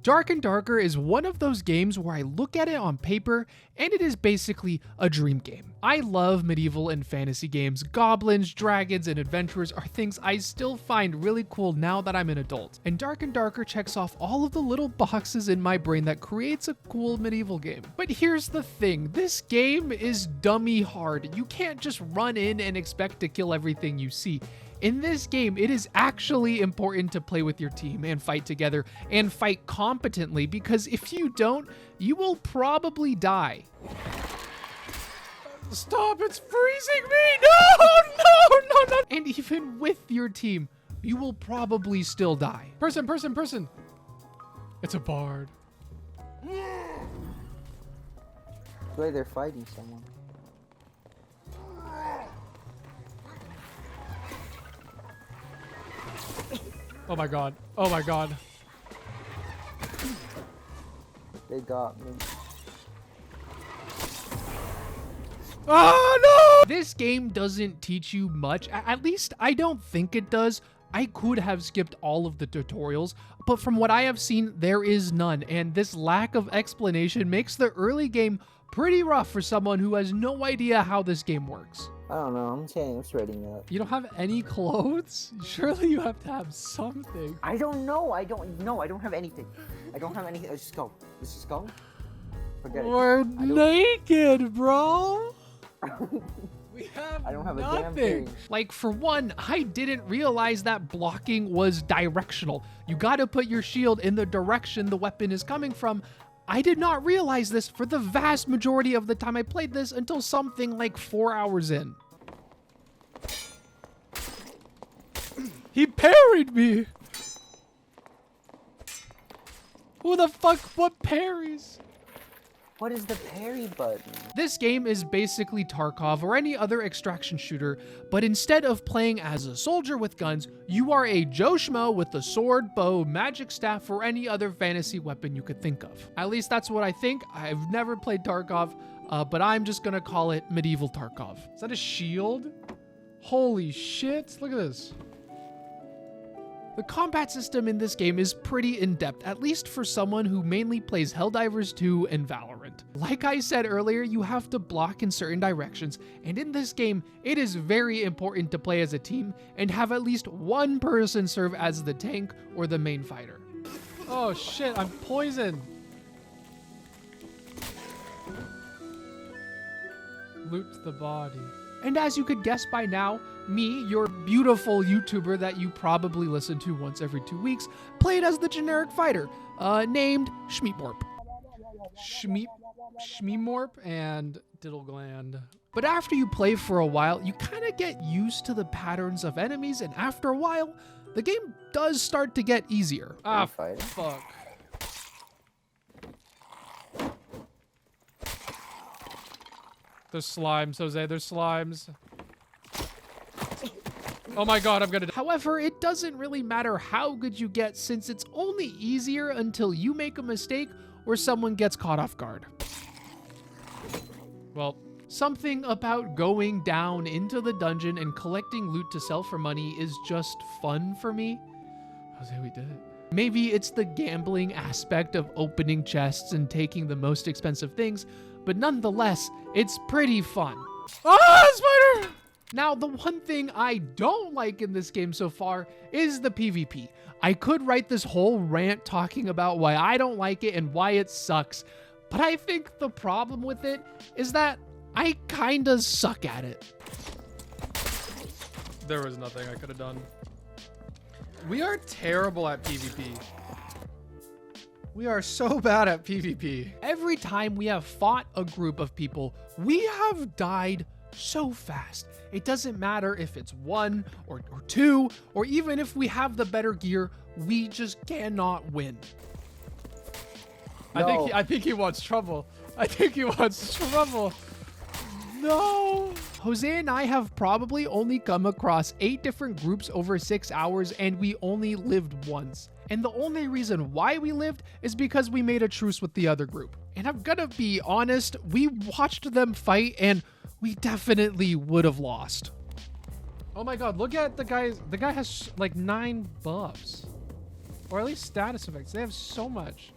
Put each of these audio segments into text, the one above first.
Dark and Darker is one of those games where I look at it on paper and it is basically a dream game. I love medieval and fantasy games. Goblins, dragons, and adventurers are things I still find really cool now that I'm an adult. And Dark and Darker checks off all of the little boxes in my brain that creates a cool medieval game. But here's the thing, this game is dummy hard. You can't just run in and expect to kill everything you see. In this game, it is actually important to play with your team and fight together and fight competently, because if you don't, you will probably die. Stop, it's freezing me! No! And even with your team, you will probably still die. Person! It's a bard. Wait, they're fighting someone. Oh my god. They got me. Oh no! This game doesn't teach you much. At least I don't think it does. I could have skipped all of the tutorials, but from what I have seen, there is none. And this lack of explanation makes the early game pretty rough for someone who has no idea how this game works. I don't know, I'm saying I'm sweating up. You don't have any clothes? Surely you have to have something. I don't know, I don't have anything. Let's just go. Forget We're it. naked, bro. We have I don't have nothing. a damn thing. Like, for one, I didn't realize that blocking was directional. You gotta put your shield in the direction the weapon is coming from. I did not realize this for the vast majority of the time I played this until something like 4 hours in. He parried me! Who the fuck, what parries? What is the parry button? This game is basically Tarkov or any other extraction shooter, but instead of playing as a soldier with guns, you are a Joe Schmo with a sword, bow, magic staff, or any other fantasy weapon you could think of. At least that's what I think. I've never played Tarkov, but I'm just gonna call it Medieval Tarkov. Is that a shield? Holy shit, look at this. The combat system in this game is pretty in-depth, at least for someone who mainly plays Helldivers 2 and Valorant. Like I said earlier, you have to block in certain directions, and in this game, it is very important to play as a team and have at least one person serve as the tank or the main fighter. Oh shit, I'm poisoned. Loot the body. And as you could guess by now, me, your beautiful YouTuber that you probably listen to once every 2 weeks, played as the generic fighter, named Shmeemorp. Shmeemorp and Diddlegland. But after you play for a while, you kind of get used to the patterns of enemies, and after a while, the game does start to get easier. Ah, fuck. There's slimes, Jose, there's slimes. Oh my god, I'm gonna die. However, it doesn't really matter how good you get, since it's only easier until you make a mistake or someone gets caught off guard. Well, something about going down into the dungeon and collecting loot to sell for money is just fun for me. Jose, we did it. Maybe it's the gambling aspect of opening chests and taking the most expensive things, but nonetheless, it's pretty fun. Ah, spider! Now, the one thing I don't like in this game so far is the PvP. I could write this whole rant talking about why I don't like it and why it sucks, but I think the problem with it is that I kinda suck at it. There was nothing I could have done. We are terrible at PvP. We are so bad at PvP. Every time we have fought a group of people, we have died so fast. It doesn't matter if it's 1 or 2, or even if we have the better gear, we just cannot win. No. I think he wants trouble. I think he wants trouble. No. Jose and I have probably only come across 8 different groups over 6 hours, and we only lived once. And the only reason why we lived is because we made a truce with the other group. And I'm gonna be honest, we watched them fight and we definitely would have lost. Oh my god, look at the guy. The guy has like 9 buffs. Or at least status effects. They have so much.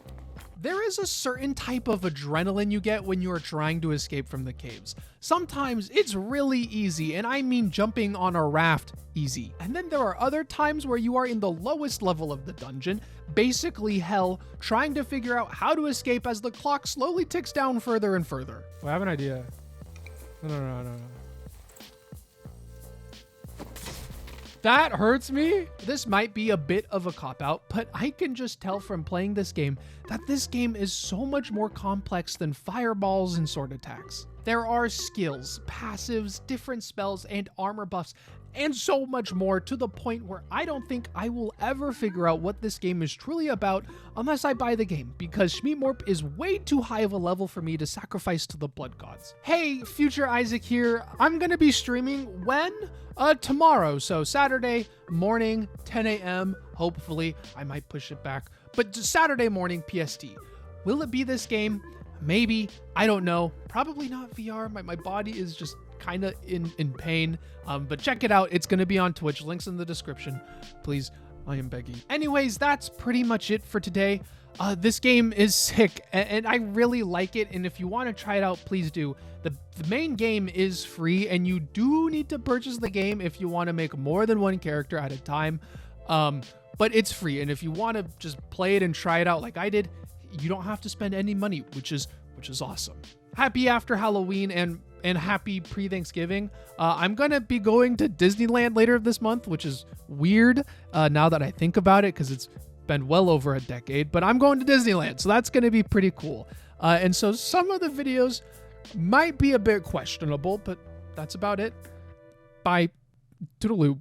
There is a certain type of adrenaline you get when you are trying to escape from the caves. Sometimes it's really easy, and I mean jumping on a raft easy. And then there are other times where you are in the lowest level of the dungeon, basically hell, trying to figure out how to escape as the clock slowly ticks down further and further. Well, I have an idea. No. That hurts me. This might be a bit of a cop-out, but I can just tell from playing this game that this game is so much more complex than fireballs and sword attacks. There are skills, passives, different spells, and armor buffs, and so much more, to the point where I don't think I will ever figure out what this game is truly about unless I buy the game, because Shmeemorp is way too high of a level for me to sacrifice to the blood gods. Hey, Future Isaac here. I'm gonna be streaming when? Tomorrow, so Saturday morning, 10 a.m. Hopefully, I might push it back, but Saturday morning PST. Will it be this game? Maybe. I don't know. Probably not VR. My body is just kind of in pain. But check it out. It's going to be on Twitch. Links in the description. Please, I am begging. Anyways, that's pretty much it for today. This game is sick, and I really like it, and if you want to try it out, please do. The main game is free, and you do need to purchase the game if you want to make more than one character at a time. But it's free, and if you want to just play it and try it out like I did, you don't have to spend any money, which is awesome. Happy after Halloween and happy pre-Thanksgiving. I'm gonna be going to Disneyland later this month, which is weird now that I think about it, because it's been well over a decade, but I'm going to Disneyland, so that's gonna be pretty cool. And so some of the videos might be a bit questionable, but that's about it. Bye. Toodaloo.